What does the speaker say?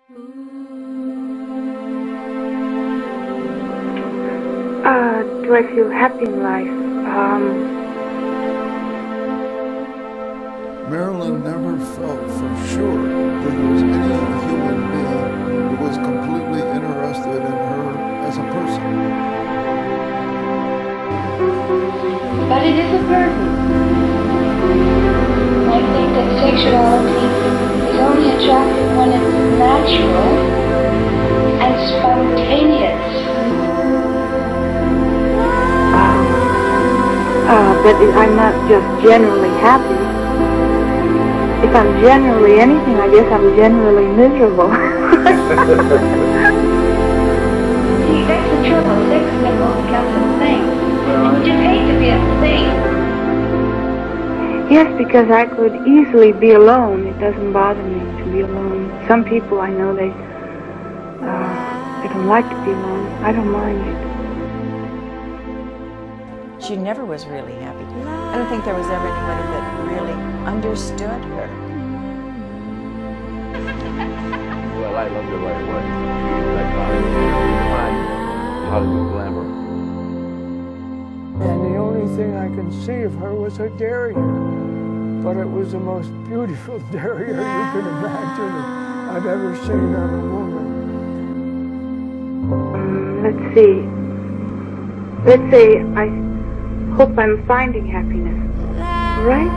Do I feel happy in life? Marilyn never felt for sure that there was any human being who was completely interested in her as a person. But it is a burden. I think that sexuality is only attractive when it's natural and spontaneous. But I'm not just generally happy. If I'm generally anything, I guess I'm generally miserable. See, that's the trouble. Sex never becomes a thing. And you just hate to be a thing. Yes, because I could easily be alone. It doesn't bother me to be alone. Some people I know, they don't like to be alone. I don't mind it. She never was really happy. I don't think there was ever anybody that really understood her. Well, I loved her right away. Like Hollywood glamour. And the only thing I can see of her was her derriere. But it was the most beautiful derriere you can imagine I've ever seen on a woman. Let's see. Let's say I hope I'm finding happiness, right?